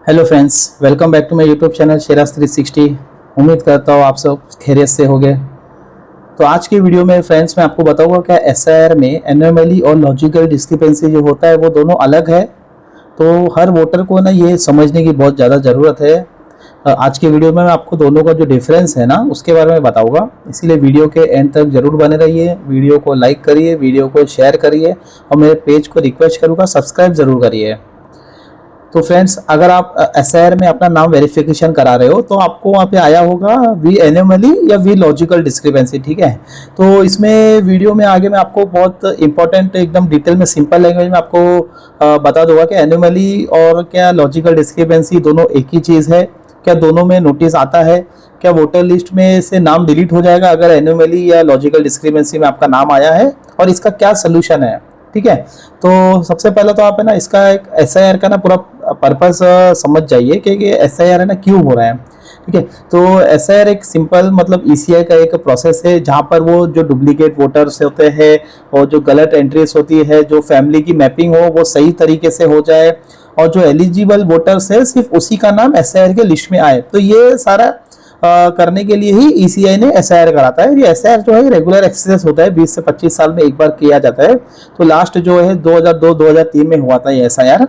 Hello friends, welcome back to my YouTube channel Sheraz 360। उम्मीद करता हूँ आप सब खैरियत से होंगे। तो आज की वीडियो में फ्रेंड्स मैं आपको बताऊंगा क्या एसआईआर में एनोमली और लॉजिकल डिस्क्रिपेंसी जो होता है वो दोनों अलग है। तो हर वोटर को ना ये समझने की बहुत ज़्यादा ज़रूरत है। आज के वीडियो में मैं आपको दोनों का जो डिफरेंस है ना उसके बारे में बताऊंगा, इसीलिए वीडियो के एंड तक जरूर बने रहिए। वीडियो को लाइक करिए, वीडियो को शेयर करिए और मेरे पेज को रिक्वेस्ट करूँगा सब्सक्राइब जरूर करिए। तो फ्रेंड्स, अगर आप एसआईआर में अपना नाम वेरिफिकेशन करा रहे हो तो आपको वहाँ पे आया होगा वी एनोमली या वी लॉजिकल डिस्क्रिपेंसी। ठीक है, तो इसमें वीडियो में आगे मैं आपको बहुत इंपॉर्टेंट एकदम डिटेल में सिंपल लैंग्वेज में आपको बता दूंगा कि एनोमली और क्या लॉजिकल डिस्क्रिपेंसी दोनों एक ही चीज़ है, क्या दोनों में नोटिस आता है, क्या वोटर लिस्ट में से नाम डिलीट हो जाएगा अगर एनोमली या लॉजिकल डिस्क्रिपेंसी में आपका नाम आया है, और इसका क्या सोल्यूशन है। ठीक है, तो सबसे पहले तो आप है ना इसका एक एसआईआर का ना पूरा पर्पस समझ जाइए कि एसआईआर है ना क्यों हो रहा है। ठीक है, तो एसआईआर एक सिंपल मतलब ईसीआई का एक प्रोसेस है जहां पर वो जो डुप्लीकेट वोटर्स होते हैं और जो गलत एंट्रीज होती है, जो फैमिली की मैपिंग हो वो सही तरीके से हो जाए और जो एलिजिबल वोटर्स है सिर्फ उसी का नाम एसआईआर के लिस्ट में आए। तो ये सारा करने के लिए ही ईसीआई ने एसआईआर कराता है। ये एसआईआर जो है रेगुलर एक्सरसाइज होता है, 20 से 25 साल में एक बार किया जाता है। तो लास्ट जो है 2002-2003 में हुआ था ये एसआईआर।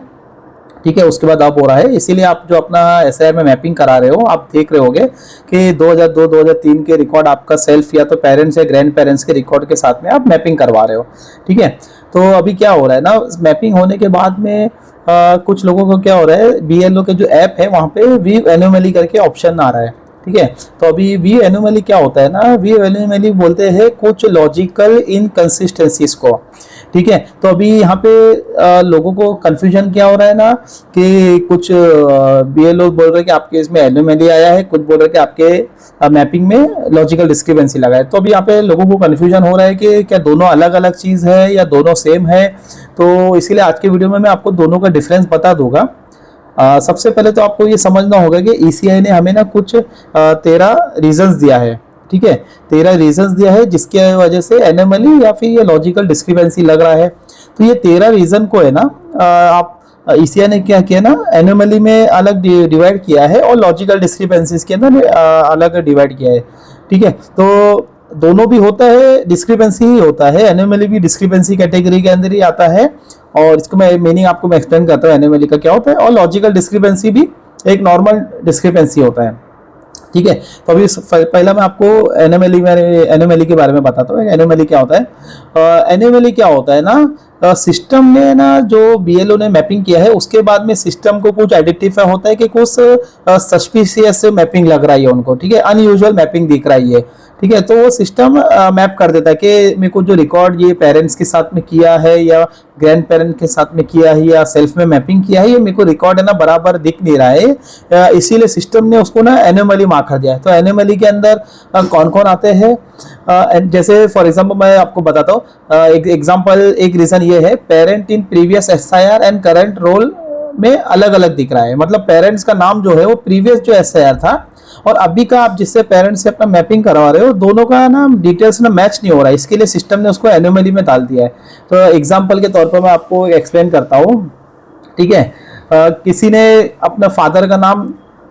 ठीक है, उसके बाद अब हो रहा है, इसीलिए आप जो अपना एसआईआर में मैपिंग करा रहे हो आप देख रहे होगे कि 2002-2003 के रिकॉर्ड आपका सेल्फ या तो पेरेंट्स या ग्रैंड पेरेंट्स के रिकॉर्ड के साथ में आप मैपिंग करवा रहे हो। ठीक है, तो अभी क्या हो रहा है ना, मैपिंग होने के बाद में कुछ लोगों को क्या हो रहा है, बीएलओ के जो ऐप है वहाँ पे वी एनोमली करके ऑप्शन आ रहा है। ठीक है, तो अभी वी एनोमली क्या होता है ना, वी एनोमली बोलते हैं कुछ लॉजिकल इनकंसिस्टेंसीज को। ठीक है, तो अभी यहाँ पे लोगों को कंफ्यूजन क्या हो रहा है ना कि कुछ बीएलओ बोल रहे हैं कि आपके इसमें एनोमली आया है, कुछ बोल रहे हैं कि आपके मैपिंग में लॉजिकल डिस्क्रिपेंसी लगा है। तो अभी यहाँ पे लोगों को कंफ्यूजन हो रहा है कि क्या दोनों अलग अलग चीज है या दोनों सेम है। तो इसीलिए आज के वीडियो में मैं आपको दोनों का डिफरेंस बता दूंगा। सबसे पहले तो आपको ये समझना होगा कि ईसीआई ने हमें ना कुछ 13 रीजंस दिया है। ठीक है, 13 रीजंस दिया है जिसके वजह से एनोमली या फिर ये लॉजिकल डिस्क्रिपेंसी लग रहा है। तो ये 13 रीजन को है ना आप ईसीआई ने क्या किया ना, एनोमली में अलग डिवाइड किया है और लॉजिकल डिस्क्रिपेंसीज के अंदर अलग डिवाइड किया है। ठीक है, तो दोनों भी होता है, डिस्क्रिपेंसी ही होता है, एनोमली भी डिस्क्रिपेंसी कैटेगरी के अंदर ही आता है। और इसको मैं मीनिंग आपको मैं एक्सप्लेन करता हूँ एनोमली का क्या होता है, और लॉजिकल डिस्क्रिपेंसी भी एक नॉर्मल डिस्क्रिपेंसी होता है। ठीक है, तो अभी पहला मैं आपको एनोमली के बारे में बताता हूँ। एनोमली क्या होता है, एनोमली क्या होता है ना, सिस्टम ने ना जो बीएलओ ने मैपिंग किया है उसके बाद में सिस्टम को कुछ आइडेंटिफाई होता है कि कुछ सस्पिशियस मैपिंग लग रहा है उनको। ठीक है, अनयूजुअल मैपिंग दिख रही है। ठीक है, तो वो सिस्टम मैप कर देता है कि मेरे को जो रिकॉर्ड ये पेरेंट्स के साथ में किया है या ग्रैंड पेरेंट के साथ में किया है या सेल्फ में मैपिंग किया है, ये मेरे को रिकॉर्ड है ना बराबर दिख नहीं रहा है, इसीलिए सिस्टम ने उसको ना एनोमली मार्क कर दिया है। तो एनोमली के अंदर कौन कौन आते हैं, जैसे फॉर एग्जांपल मैं आपको बताता हूँ। एक एग्जांपल, एक रीजन ये है, parent in previous SIR and current roll में अलग अलग दिख रहा है। मतलब पेरेंट्स का नाम जो है वो प्रीवियस जो एसआईआर था और अभी का आप जिससे पेरेंट्स से अपना मैपिंग करवा रहे हो दोनों का ना डिटेल्स ना मैच नहीं हो रहा है, इसके लिए सिस्टम ने उसको एनोमली में डाल दिया है। तो एग्जांपल के तौर पर मैं आपको एक्सप्लेन करता हूँ। ठीक है, किसी ने अपना फादर का नाम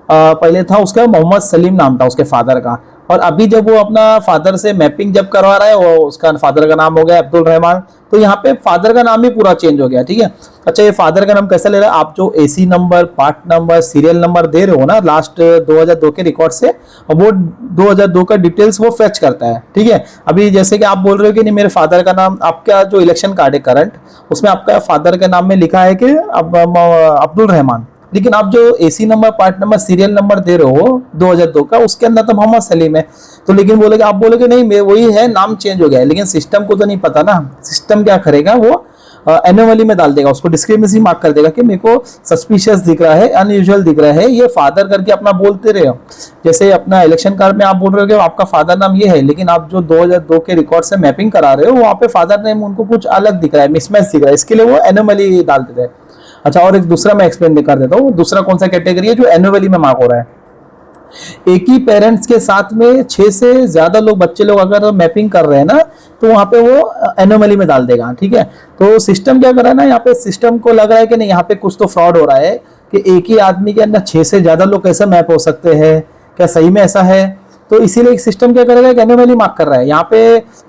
पहले था, उसका मोहम्मद सलीम नाम था उसके फादर का, और अभी जब वो अपना फादर से मैपिंग जब करवा रहा है वो उसका फादर का नाम हो गया अब्दुल रहमान। तो यहाँ पे फादर का नाम भी पूरा चेंज हो गया। ठीक है, अच्छा ये फादर का नाम कैसे ले रहा है, आप जो AC number, part number, serial number दे रहे हो ना लास्ट 2002 के रिकॉर्ड से, वो 2002 का डिटेल्स वो फेच करता है। ठीक है, अभी जैसे कि आप बोल रहे हो कि नहीं मेरे फादर का नाम, आपका जो इलेक्शन कार्ड है करंट उसमें आपका फादर के नाम में लिखा है कि अब्दुल रहमान, लेकिन आप जो AC number, part number, serial number दे रहे हो 2002 का उसके अंदर तो मोहम्मद सलीम है। तो लेकिन बोलेगे, आप बोलोगे नहीं मैं वही है, नाम चेंज हो गया है, लेकिन सिस्टम को तो नहीं पता ना। सिस्टम क्या करेगा, वो एनोमली में डाल देगा, उसको डिस्क्रिपेंसी मार्क कर देगा कि मेरे को सस्पिशियस दिख रहा है, अनयूजुअल दिख रहा है, ये फादर करके अपना बोलते रहे हो। जैसे अपना इलेक्शन कार्ड में आप बोल रहे हो कि आपका फादर नाम ये है, लेकिन आप जो 2002 के रिकॉर्ड से मैपिंग करा रहे हो वहाँ पे फादर नेम उनको कुछ अलग दिख रहा है, मिसमैच दिख रहा है, इसके लिए वो एनोमली डाल देते हैं। अच्छा, और एक दूसरा मैं एक्सप्लेन कर देता हूँ, दूसरा कौन सा कैटेगरी है जो एनुअली में मार्क हो रहा है। एक ही पेरेंट्स के साथ में 6 से ज्यादा लोग, बच्चे लोग अगर मैपिंग कर रहे हैं ना तो वहां पे वो एनोमली में डाल देगा। ठीक है, तो सिस्टम क्या कर रहा है ना, यहाँ पे सिस्टम को लग रहा है कि नहीं यहाँ पे कुछ तो फ्रॉड हो रहा है, कि एक ही आदमी के अंदर 6 से ज़्यादा लोग कैसे मैप हो सकते हैं, क्या सही में ऐसा है। तो इसीलिए एक सिस्टम क्या करेगा कि एनोमली मार्क कर रहा है। यहाँ पे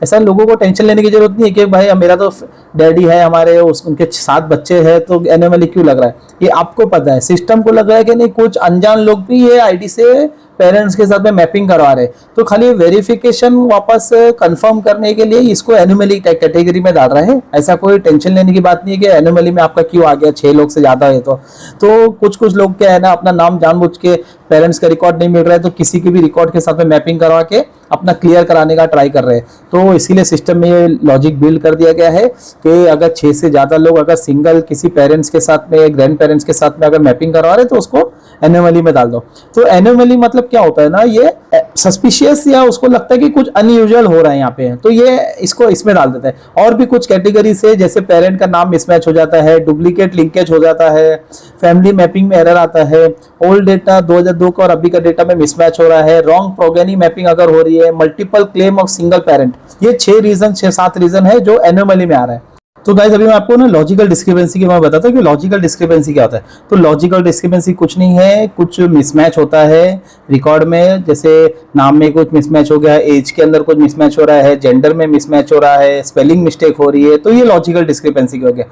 ऐसा लोगों को टेंशन लेने की जरूरत नहीं है कि भाई मेरा तो डैडी है, हमारे उनके 7 बच्चे हैं, तो एनोमली क्यों लग रहा है। ये आपको पता है, सिस्टम को लग रहा है कि नहीं कुछ अनजान लोग भी ये आईडी से पेरेंट्स के साथ में मैपिंग करवा रहे, तो खाली वेरिफिकेशन वापस कंफर्म करने के लिए इसको एनोमली कैटेगरी में डाल रहे हैं। ऐसा कोई टेंशन लेने की बात नहीं है कि एनोमली में आपका क्यों आ गया 6 लोग से ज्यादा है। तो कुछ लोग क्या है ना, अपना नाम जानबूझ के, पेरेंट्स का रिकॉर्ड नहीं मिल रहा है तो किसी की भी रिकॉर्ड के साथ में मैपिंग करवा के अपना क्लियर कराने का ट्राई कर रहे हैं। तो इसीलिए सिस्टम में ये लॉजिक बिल्ड कर दिया गया है कि अगर 6 से ज्यादा लोग अगर सिंगल किसी पेरेंट्स के साथ में, ग्रैंड पेरेंट्स के साथ में अगर मैपिंग करवा रहे हैं तो उसको एनोमली में डाल दो। तो एनोमली मतलब क्या होता है ना, ये सस्पिशियस या उसको लगता है कि कुछ अनयूजुअल हो रहा है यहाँ पे, तो ये इसको इसमें डाल देता है। और भी कुछ कैटेगरी से, जैसे पेरेंट का नाम मिसमैच हो जाता है, डुप्लीकेट लिंकेज हो जाता है, फैमिली मैपिंग में एरर आता है, ओल्ड डेटा 2002 का और अभी का डेटा में मिसमैच हो रहा है, रॉन्ग प्रोगेनी मैपिंग अगर हो रही है, multiple claim of single parent, ये 6-7 रीजन है जो एनोमली में आ रहा है। तो गाइस अभी मैं आपको ना लॉजिकल डिस्क्रिपेंसी के बारे में बताता हूँ कि लॉजिकल डिस्क्रिपेंसी क्या होता है। तो लॉजिकल डिस्क्रिपेंसी कुछ नहीं है, कुछ मिसमैच होता है रिकॉर्ड में, जैसे नाम में कुछ मिसमैच हो गया है, एज के अंदर कुछ मिसमैच हो रहा है, जेंडर में मिसमैच हो रहा है, स्पेलिंग मिस्टेक हो रही है, तो ये लॉजिकल डिस्क्रिपेंसी हो गया।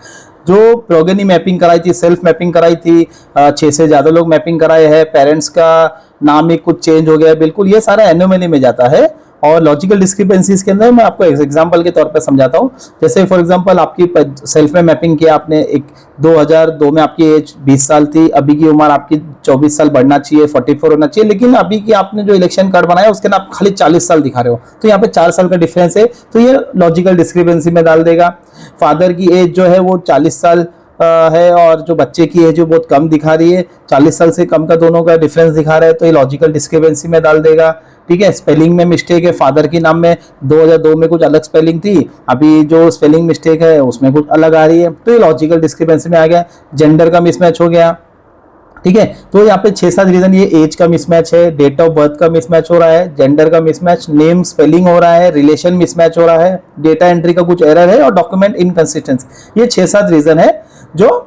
जो प्रोगेनी मैपिंग कराई थी, सेल्फ मैपिंग कराई थी, 6 से ज्यादा लोग मैपिंग कराए हैं, पेरेंट्स का नाम में कुछ चेंज हो गया है, बिल्कुल ये सारा एनोमली में जाता है। और लॉजिकल डिस्क्रिपेंसीज के अंदर मैं आपको एग्जांपल के तौर पर समझाता हूँ। जैसे फॉर एग्जांपल आपकी सेल्फ में मैपिंग किया आपने, एक 2002 में आपकी एज 20 साल थी, अभी की उम्र आपकी 24 साल बढ़ना चाहिए, 44 होना चाहिए, लेकिन अभी की आपने जो इलेक्शन कार्ड बनाया उसके ना आप खाली 40 साल दिखा रहे हो, तो यहाँ पे 4 साल का डिफरेंस है, तो ये लॉजिकल डिस्क्रिपेंसी में डाल देगा। फादर की एज जो है वो 40 साल है और जो बच्चे की एज जो बहुत कम दिखा रही है, 40 साल से कम का दोनों का डिफरेंस दिखा रहा है, तो ये लॉजिकल डिस्क्रिपेंसी में डाल देगा। ठीक है, स्पेलिंग में मिस्टेक है, फादर की नाम में 2002 में कुछ अलग स्पेलिंग थी, अभी जो स्पेलिंग मिस्टेक है उसमें कुछ अलग आ रही है, तो ये लॉजिकल डिस्क्रिपेंसी में आ गया। जेंडर का मिसमैच हो गया, ठीक है, तो यहाँ पे 6-7 रीजन, ये एज का मिसमैच है, डेट ऑफ बर्थ का मिसमैच हो रहा है, जेंडर का मिसमैच, नेम स्पेलिंग हो रहा है, रिलेशन मिसमैच हो रहा है, डेटा एंट्री का कुछ एरर है और डॉक्यूमेंट इनकंसिस्टेंसी, ये 6-7 रीजन है जो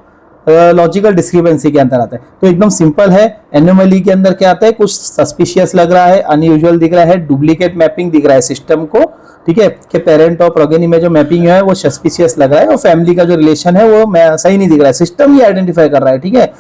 लॉजिकल डिस्क्रिपेंसी के अंदर आता है। तो एकदम सिंपल है। एनोमली के अंदर क्या आता है, कुछ सस्पिशियस लग रहा है, अनयूजुअल दिख रहा है, डुप्लीकेट मैपिंग दिख रहा है सिस्टम को, ठीक है, कि पेरेंट और प्रोगेनी में जो मैपिंग है वो सस्पिशियस लग रहा है, और फैमिली का जो रिलेशन है वो सही नहीं दिख रहा है, सिस्टम ही आइडेंटिफाई कर रहा है। ठीक है,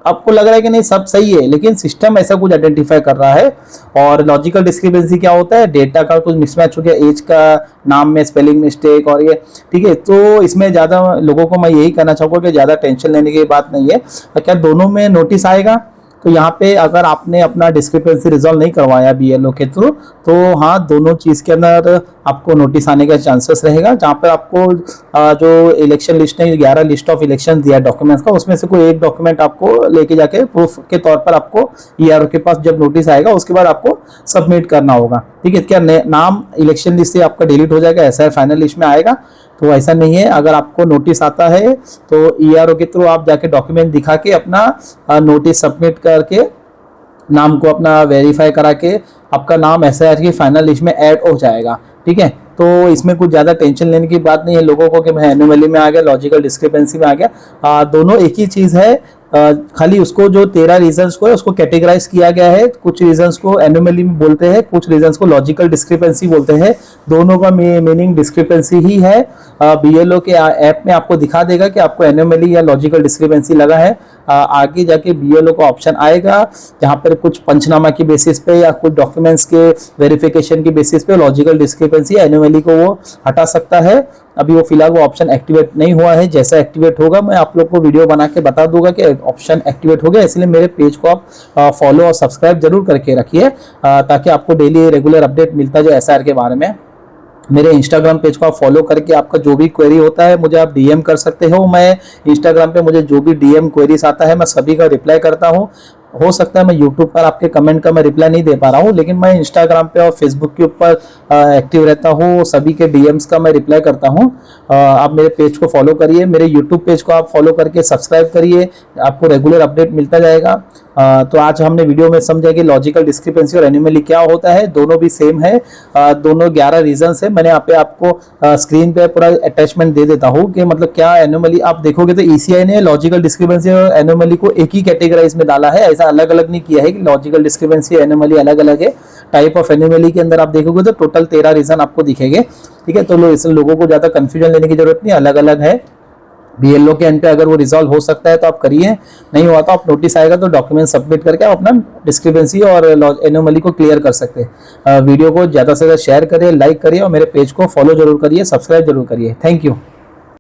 आपको लग रहा है कि नहीं सब सही है, लेकिन सिस्टम ऐसा कुछ आइडेंटिफाई कर रहा है। और लॉजिकल डिस्क्रिपेंसी क्या होता है, डेटा का कुछ मिसमैच हो गया, एज का नाम में स्पेलिंग मिस्टेक और ये, ठीक है। तो इसमें ज़्यादा लोगों को मैं यही कहना चाहूँगा कि ज़्यादा टेंशन लेने की बात नहीं है। क्या दोनों में नोटिस आएगा, तो यहाँ पे अगर आपने अपना डिस्क्रिपेंसी रिजॉल्व नहीं करवाया बीएलओ के थ्रू, तो हाँ दोनों चीज़ के अंदर आपको नोटिस आने का चांसेस रहेगा। जहाँ पर आपको जो इलेक्शन लिस्ट ने 11 लिस्ट ऑफ इलेक्शन दिया डॉक्यूमेंट्स का, उसमें से कोई एक डॉक्यूमेंट आपको लेके जाके प्रूफ के तौर पर आपको ईआरओ के पास जब नोटिस आएगा उसके बाद आपको सबमिट करना होगा। ठीक है, क्या नाम इलेक्शन लिस्ट से आपका डिलीट हो जाएगा, ऐसा फाइनल लिस्ट में आएगा? तो ऐसा नहीं है। अगर आपको नोटिस आता है तो ईआरओ के थ्रू आप जाके डॉक्यूमेंट दिखा के अपना नोटिस सबमिट करके नाम को अपना वेरीफाई करा के आपका नाम एसआईआर की फाइनल लिस्ट में ऐड हो जाएगा। ठीक है, तो इसमें कुछ ज़्यादा टेंशन लेने की बात नहीं है लोगों को कि मैं एनोमली में आ गया, लॉजिकल डिस्क्रिपेंसी में आ गया। दोनों एक ही चीज़ है, खाली उसको जो 13 रीजंस को है उसको कैटेगराइज किया गया है। कुछ रीजंस को एनोमली बोलते हैं, कुछ रीजंस को लॉजिकल डिस्क्रिपेंसी बोलते हैं। दोनों का मीनिंग डिस्क्रिपेंसी ही है। बीएलओ के ऐप में आपको दिखा देगा कि आपको एनोमली या लॉजिकल डिस्क्रिपेंसी लगा है। आगे जाके बीएलओ का ऑप्शन आएगा जहाँ पर कुछ पंचनामा की बेसिस पे या कुछ डॉक्यूमेंट्स के वेरिफिकेशन की बेसिस पे लॉजिकल डिस्क्रिपेंसी एनोमली को वो हटा सकता है। अभी वो फिलहाल वो ऑप्शन एक्टिवेट नहीं हुआ है, जैसा एक्टिवेट होगा मैं आप लोग को वीडियो बना के बता दूंगा कि ऑप्शन एक्टिवेट हो गया। इसलिए मेरे पेज को आप फॉलो और सब्सक्राइब जरूर करके रखिए ताकि आपको डेली रेगुलर अपडेट मिलता जाए एसआईआर के बारे में। मेरे इंस्टाग्राम पेज को आप फॉलो करके आपका जो भी क्वेरी होता है मुझे आप डीएम कर सकते हो। मैं इंस्टाग्राम पे मुझे जो भी डीएम क्वेरीज आता है मैं सभी का रिप्लाई करता हूँ। हो सकता है मैं यूट्यूब पर आपके कमेंट का मैं रिप्लाई नहीं दे पा रहा हूँ, लेकिन मैं इंस्टाग्राम पे और फेसबुक के ऊपर एक्टिव रहता हूँ, सभी के डीएम्स का मैं रिप्लाई करता हूँ। आप मेरे पेज को फॉलो करिए, मेरे यूट्यूब पेज को आप फॉलो करके सब्सक्राइब करिए, आपको रेगुलर अपडेट मिलता जाएगा। तो आज हमने वीडियो में समझा कि लॉजिकल डिस्क्रिपेंसी और एनोमली क्या होता है, दोनों भी सेम है, दोनों 11 रीजंस है। मैंने यहाँ पे आपको स्क्रीन पे पूरा अटैचमेंट दे देता हूँ कि मतलब क्या एनोमली आप देखोगे तो ईसीआई ने लॉजिकल डिस्क्रिपेंसी और एनोमली को एक ही कैटेगराइज में डाला है, ऐसा अलग अलग नहीं किया है कि लॉजिकल डिस्क्रिपेंसी एनोमली अलग अलग है। टाइप ऑफ एनोमली के अंदर आप देखोगे तो टोटल 13 रीजन आपको दिखेंगे, ठीक है। तो इस लोगों को ज्यादा कंफ्यूजन लेने की जरूरत नहीं, अलग अलग है। बीएलओ के एंड पे अगर वो रिजॉल्व हो सकता है तो आप करिए, नहीं हुआ तो आप नोटिस आएगा तो डॉक्यूमेंट सबमिट करके आप अपना डिस्क्रिपेंसी और एनोमली को क्लियर कर सकते हैं। वीडियो को ज़्यादा से ज़्यादा शेयर करिए, लाइक करिए और मेरे पेज को फॉलो जरूर करिए, सब्सक्राइब जरूर करिए। Thank you.